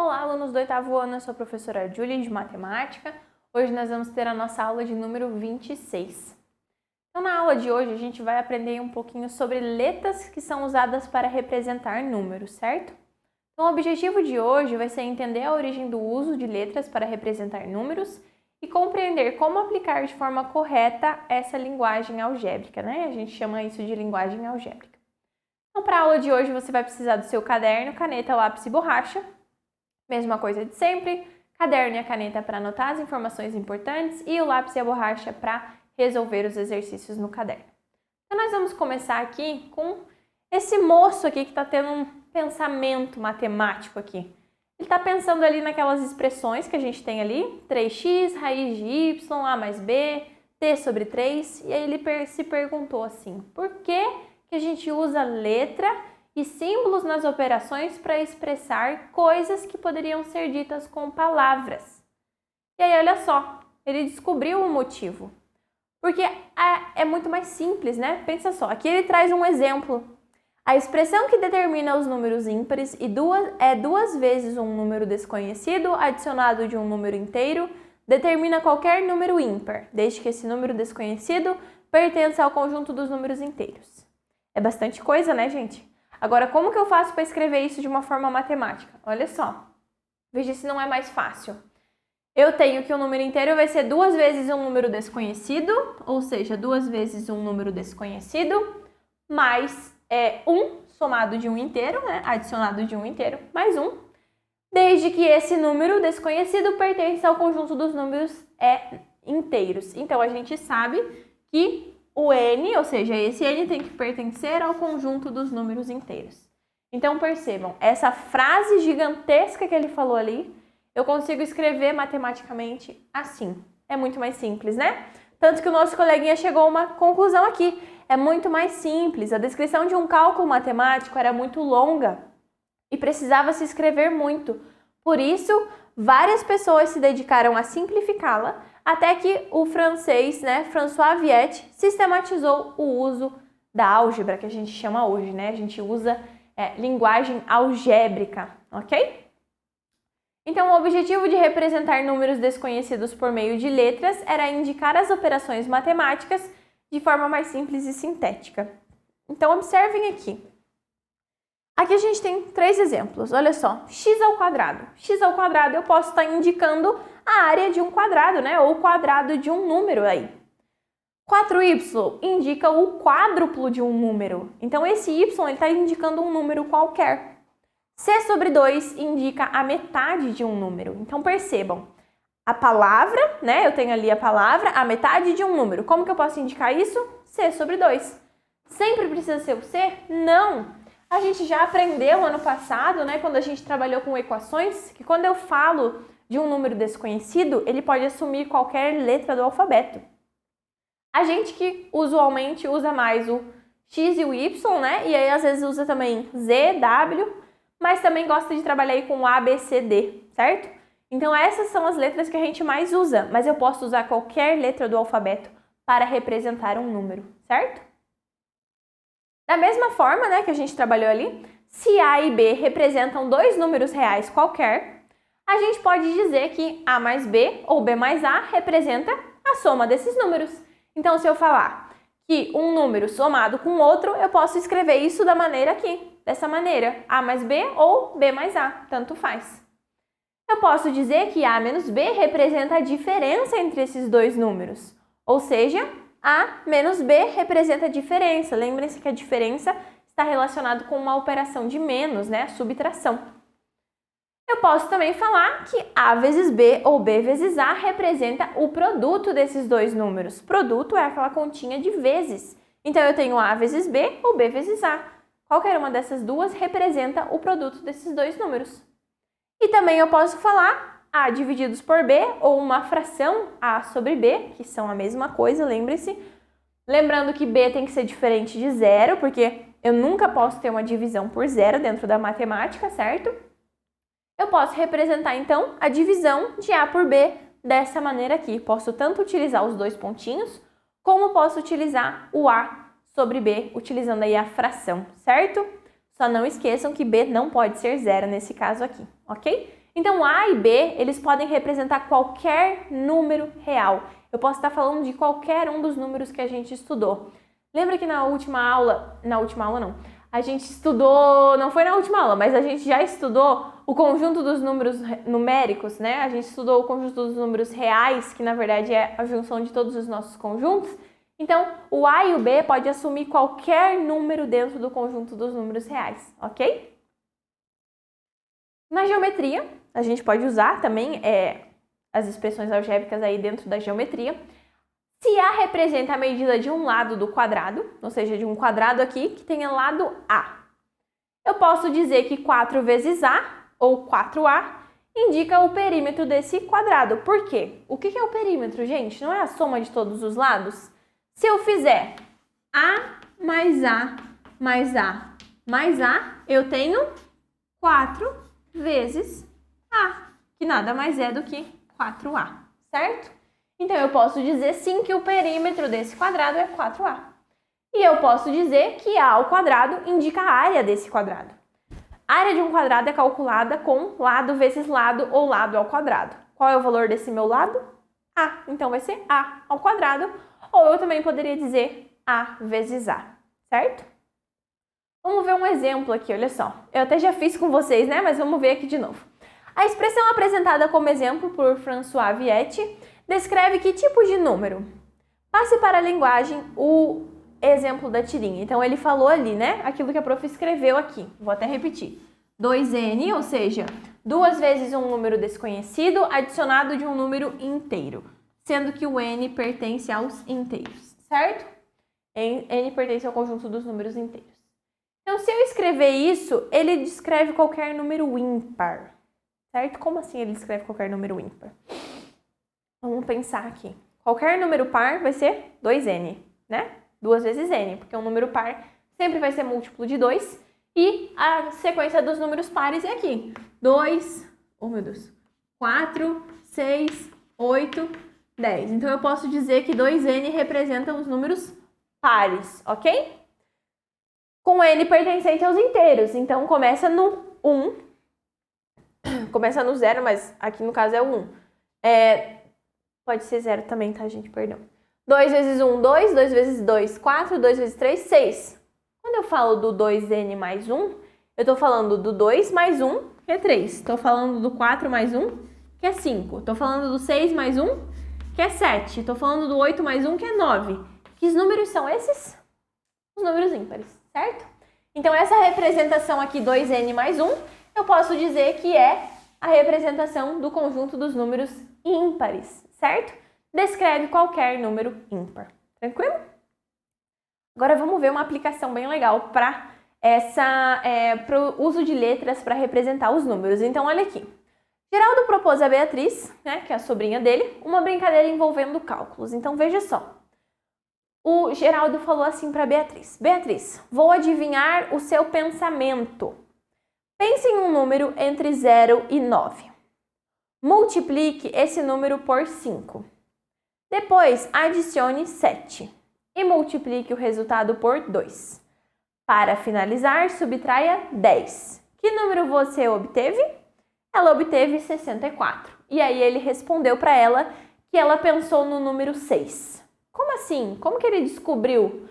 Olá, alunos do 8º ano, eu sou a professora Júlia de Matemática. Hoje nós vamos ter a nossa aula de número 26. Então, na aula de hoje, a gente vai aprender um pouquinho sobre letras que são usadas para representar números, certo? Então, o objetivo de hoje vai ser entender a origem do uso de letras para representar números e compreender como aplicar de forma correta essa linguagem algébrica, né? A gente chama isso de linguagem algébrica. Então, para a aula de hoje, você vai precisar do seu caderno, caneta, lápis e borracha. Mesma coisa de sempre, caderno e a caneta para anotar as informações importantes e o lápis e a borracha para resolver os exercícios no caderno. Então, nós vamos começar aqui com esse moço aqui que está tendo um pensamento matemático aqui. Ele está pensando ali naquelas expressões que a gente tem ali, 3x, raiz de y, a mais b, t sobre 3, e aí ele se perguntou assim, por que a gente usa letra e símbolos nas operações para expressar coisas que poderiam ser ditas com palavras? E aí, olha só, ele descobriu o motivo. Porque é muito mais simples, né? Pensa só, aqui ele traz um exemplo. A expressão que determina os números ímpares é duas vezes um número desconhecido adicionado de um número inteiro, determina qualquer número ímpar, desde que esse número desconhecido pertença ao conjunto dos números inteiros. É bastante coisa, né, gente? Agora, como que eu faço para escrever isso de uma forma matemática? Olha só, veja se não é mais fácil. Eu tenho que o número inteiro vai ser duas vezes um número desconhecido, ou seja, duas vezes um número desconhecido, mais 1 somado de um inteiro, né? Adicionado de um inteiro, mais 1, desde que esse número desconhecido pertence ao conjunto dos números inteiros. Então, a gente sabe que o n, ou seja, esse n tem que pertencer ao conjunto dos números inteiros. Então, percebam, essa frase gigantesca que ele falou ali, eu consigo escrever matematicamente assim. É muito mais simples, né? Tanto que o nosso coleguinha chegou a uma conclusão aqui. É muito mais simples. A descrição de um cálculo matemático era muito longa e precisava se escrever muito. Por isso, várias pessoas se dedicaram a simplificá-la, até que o francês, François Viète, sistematizou o uso da álgebra, que a gente chama hoje, né? A gente usa linguagem algébrica, ok? Então, o objetivo de representar números desconhecidos por meio de letras era indicar as operações matemáticas de forma mais simples e sintética. Então, observem aqui. Aqui a gente tem 3 exemplos, olha só, x ao quadrado. X ao quadrado eu posso estar indicando a área de um quadrado, né? Ou o quadrado de um número aí. 4y indica o quádruplo de um número. Então, esse y está indicando um número qualquer. C sobre 2 indica a metade de um número. Então, percebam, a palavra, né? Eu tenho ali a palavra, a metade de um número. Como que eu posso indicar isso? C sobre 2. Sempre precisa ser o C? Não! A gente já aprendeu ano passado, né, quando a gente trabalhou com equações, que quando eu falo de um número desconhecido, ele pode assumir qualquer letra do alfabeto. A gente que usualmente usa mais o X e o Y, né, e aí às vezes usa também Z, W, mas também gosta de trabalhar aí com A, B, C, D, certo? Então essas são as letras que a gente mais usa, mas eu posso usar qualquer letra do alfabeto para representar um número, certo? Da mesma forma, né, que a gente trabalhou ali, se A e B representam dois números reais qualquer, a gente pode dizer que A mais B ou B mais A representa a soma desses números. Então, se eu falar que um número somado com outro, eu posso escrever isso da maneira aqui, dessa maneira, A mais B ou B mais A, tanto faz. Eu posso dizer que A menos B representa a diferença entre esses dois números, ou seja, A menos B representa a diferença. Lembrem-se que a diferença está relacionada com uma operação de menos, né? A subtração. Eu posso também falar que A vezes B ou B vezes A representa o produto desses dois números. Produto é aquela continha de vezes. Então, eu tenho A vezes B ou B vezes A. Qualquer uma dessas duas representa o produto desses dois números. E também eu posso falar A divididos por B ou uma fração A sobre B, que são a mesma coisa, lembre-se. Lembrando que B tem que ser diferente de zero, porque eu nunca posso ter uma divisão por zero dentro da matemática, certo? Eu posso representar, então, a divisão de A por B dessa maneira aqui. Posso tanto utilizar os dois pontinhos, como posso utilizar o A sobre B, utilizando aí a fração, certo? Só não esqueçam que B não pode ser zero nesse caso aqui, ok? Então, A e B, eles podem representar qualquer número real. Eu posso estar falando de qualquer um dos números que a gente estudou. Lembra que na última aula não, a gente estudou, não foi na última aula, mas a gente já estudou o conjunto dos números numéricos, né? A gente estudou o conjunto dos números reais, que na verdade é a junção de todos os nossos conjuntos. Então, o A e o B pode assumir qualquer número dentro do conjunto dos números reais, ok? Na geometria, a gente pode usar também as expressões algébricas aí dentro da geometria. Se A representa a medida de um lado do quadrado, ou seja, de um quadrado aqui que tenha lado A, eu posso dizer que 4 vezes A, ou 4A, indica o perímetro desse quadrado. Por quê? O que é o perímetro, gente? Não é a soma de todos os lados? Se eu fizer A mais A mais A mais A, eu tenho 4 vezes A, que nada mais é do que 4A, certo? Então, eu posso dizer sim que o perímetro desse quadrado é 4A. E eu posso dizer que A ao quadrado indica a área desse quadrado. A área de um quadrado é calculada com lado vezes lado ou lado ao quadrado. Qual é o valor desse meu lado? A. Então, vai ser A ao quadrado. Ou eu também poderia dizer A vezes A, certo? Vamos ver um exemplo aqui, olha só. Eu até já fiz com vocês, né? Mas vamos ver aqui de novo. A expressão apresentada como exemplo por François Viette descreve que tipo de número? Passe para a linguagem o exemplo da tirinha. Então, ele falou ali, né? Aquilo que a prof escreveu aqui. Vou até repetir. 2n, ou seja, 2 vezes um número desconhecido adicionado de um número inteiro, sendo que o n pertence aos inteiros, certo? N pertence ao conjunto dos números inteiros. Então, se eu escrever isso, ele descreve qualquer número ímpar, certo? Como assim ele descreve qualquer número ímpar? Vamos pensar aqui. Qualquer número par vai ser 2n, né? 2 vezes n, porque um número par sempre vai ser múltiplo de 2. E a sequência dos números pares é aqui. 2, 4, 6, 8, 10. Então, eu posso dizer que 2n representa os números pares, ok? Com n pertencente aos inteiros. Então, começa no 1. Começa no 0, mas aqui no caso é o 1. Pode ser 0 também, tá, gente? Perdão. 2 vezes 1, 2. 2 vezes 2, 4. 2 vezes 3, 6. Quando eu falo do 2n mais 1, eu estou falando do 2 mais 1, que é 3. Estou falando do 4 mais 1, que é 5. Estou falando do 6 mais 1, que é 7. Estou falando do 8 mais 1, que é 9. Que números são esses? Os números ímpares, certo? Então, essa representação aqui, 2n mais 1, eu posso dizer que é a representação do conjunto dos números ímpares, certo? Descreve qualquer número ímpar. Tranquilo? Agora vamos ver uma aplicação bem legal para o uso de letras para representar os números. Então, olha aqui. Geraldo propôs a Beatriz, né, que é a sobrinha dele, uma brincadeira envolvendo cálculos. Então, veja só. O Geraldo falou assim para Beatriz. Beatriz, vou adivinhar o seu pensamento. Pense em um número entre 0 e 9. Multiplique esse número por 5. Depois, adicione 7 e multiplique o resultado por 2. Para finalizar, subtraia 10. Que número você obteve? Ela obteve 64. E aí ele respondeu para ela que ela pensou no número 6. Como assim? Como que ele descobriu?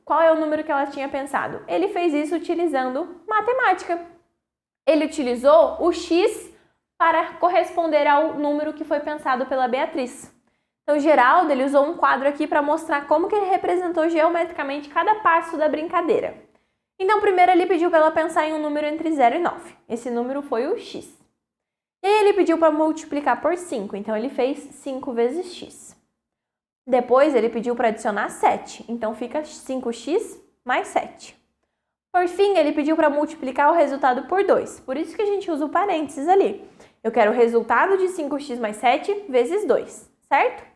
Qual é o número que ela tinha pensado? Ele fez isso utilizando matemática. Ele utilizou o x para corresponder ao número que foi pensado pela Beatriz. Então, Geraldo, ele usou um quadro aqui para mostrar como que ele representou geometricamente cada passo da brincadeira. Então, primeiro ele pediu para ela pensar em um número entre 0 e 9. Esse número foi o x. E aí ele pediu para multiplicar por 5. Então, ele fez 5 vezes x. Depois, ele pediu para adicionar 7. Então, fica 5x mais 7. Por fim, ele pediu para multiplicar o resultado por 2. Por isso que a gente usa o parênteses ali. Eu quero o resultado de 5x mais 7 vezes 2, certo?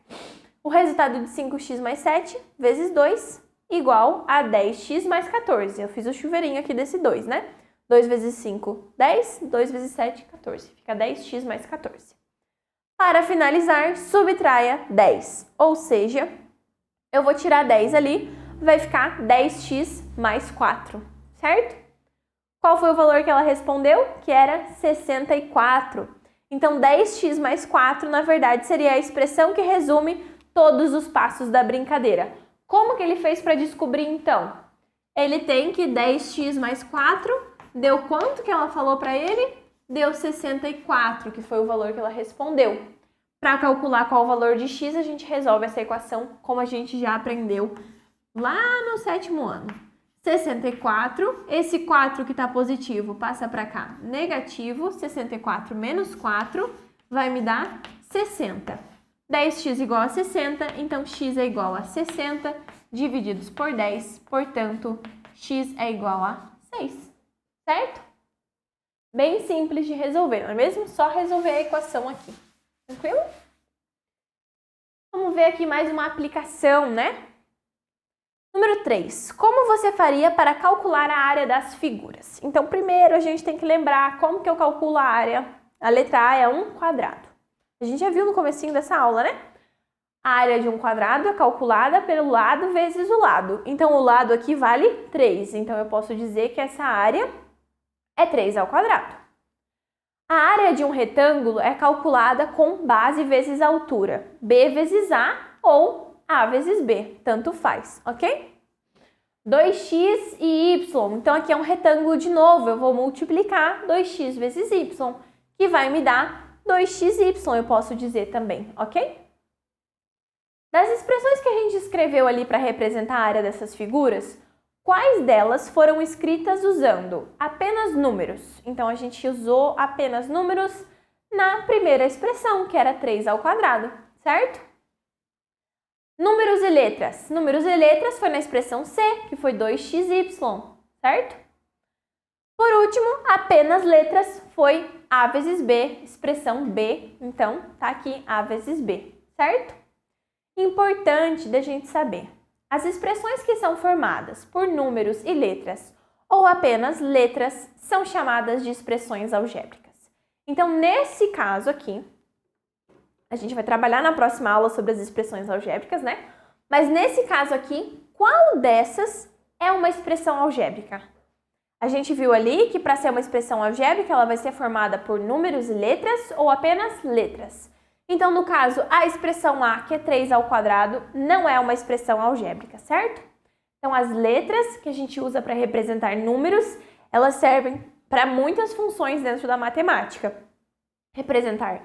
O resultado de 5x mais 7 vezes 2 igual a 10x mais 14. Eu fiz o chuveirinho aqui desse 2, né? 2 vezes 5, 10. 2 vezes 7, 14. Fica 10x mais 14. Para finalizar, subtraia 10. Ou seja, eu vou tirar 10 ali, vai ficar 10x mais 4, certo? Qual foi o valor que ela respondeu? Que era 64. Então, 10x mais 4, na verdade, seria a expressão que resume todos os passos da brincadeira. Como que ele fez para descobrir, então? Ele tem que 10x mais 4 deu quanto que ela falou para ele? Deu 64, que foi o valor que ela respondeu. Para calcular qual o valor de x, a gente resolve essa equação como a gente já aprendeu lá no 7º ano. 64, esse 4 que está positivo passa para cá, negativo, 64 menos 4 vai me dar 60. 10x igual a 60, então x é igual a 60 divididos por 10, portanto, x é igual a 6, certo? Bem simples de resolver, não é mesmo? Só resolver a equação aqui, tranquilo? Vamos ver aqui mais uma aplicação, né? Número 3. Como você faria para calcular a área das figuras? Então, primeiro a gente tem que lembrar como que eu calculo a área. A letra A é 1 quadrado. A gente já viu no comecinho dessa aula, né? A área de um quadrado é calculada pelo lado vezes o lado. Então, o lado aqui vale 3. Então, eu posso dizer que essa área é 3 ao quadrado. A área de um retângulo é calculada com base vezes altura. B vezes A ou A vezes B, tanto faz, ok? 2x e y, então aqui é um retângulo de novo, eu vou multiplicar 2x vezes y, que vai me dar 2xy, eu posso dizer também, ok? Das expressões que a gente escreveu ali para representar a área dessas figuras, quais delas foram escritas usando apenas números? Então a gente usou apenas números na primeira expressão, que era 3 ao quadrado, certo? Números e letras. Números e letras foi na expressão C, que foi 2xy, certo? Por último, apenas letras foi A vezes B, expressão B. Então, tá aqui A vezes B, certo? Importante da gente saber. As expressões que são formadas por números e letras ou apenas letras são chamadas de expressões algébricas. Então, nesse caso aqui, a gente vai trabalhar na próxima aula sobre as expressões algébricas, né? Mas nesse caso aqui, qual dessas é uma expressão algébrica? A gente viu ali que para ser uma expressão algébrica, ela vai ser formada por números e letras ou apenas letras. Então, no caso, a expressão A, que é 3 ao quadrado, não é uma expressão algébrica, certo? Então, as letras que a gente usa para representar números, elas servem para muitas funções dentro da matemática. Representar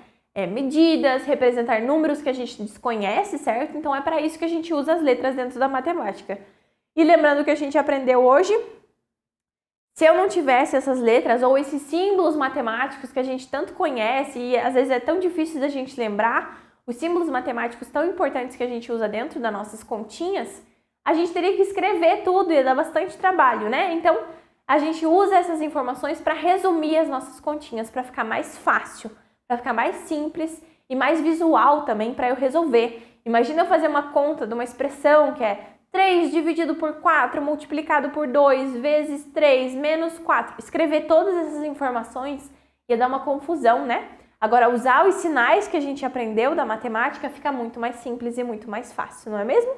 medidas, representar números que a gente desconhece, certo? Então, é para isso que a gente usa as letras dentro da matemática. E lembrando que a gente aprendeu hoje, se eu não tivesse essas letras ou esses símbolos matemáticos que a gente tanto conhece e às vezes é tão difícil da gente lembrar, os símbolos matemáticos tão importantes que a gente usa dentro das nossas continhas, a gente teria que escrever tudo e ia dar bastante trabalho, né? Então, a gente usa essas informações para resumir as nossas continhas, para ficar mais fácil, para ficar mais simples e mais visual também para eu resolver. Imagina eu fazer uma conta de uma expressão que é 3 dividido por 4 multiplicado por 2 vezes 3 menos 4. Escrever todas essas informações ia dar uma confusão, né? Agora, usar os sinais que a gente aprendeu da matemática fica muito mais simples e muito mais fácil, não é mesmo?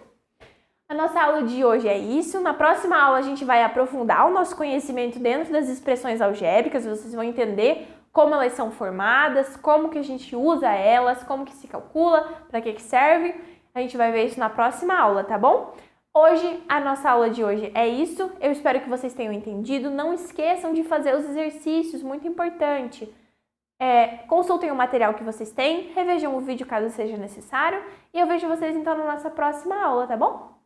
A nossa aula de hoje é isso. Na próxima aula a gente vai aprofundar o nosso conhecimento dentro das expressões algébricas. Vocês vão entender como elas são formadas, como que a gente usa elas, como que se calcula, para que serve. A gente vai ver isso na próxima aula, tá bom? Hoje, a nossa aula de hoje é isso. Eu espero que vocês tenham entendido. Não esqueçam de fazer os exercícios, muito importante. Consultem o material que vocês têm, revejam o vídeo caso seja necessário. E eu vejo vocês então na nossa próxima aula, tá bom?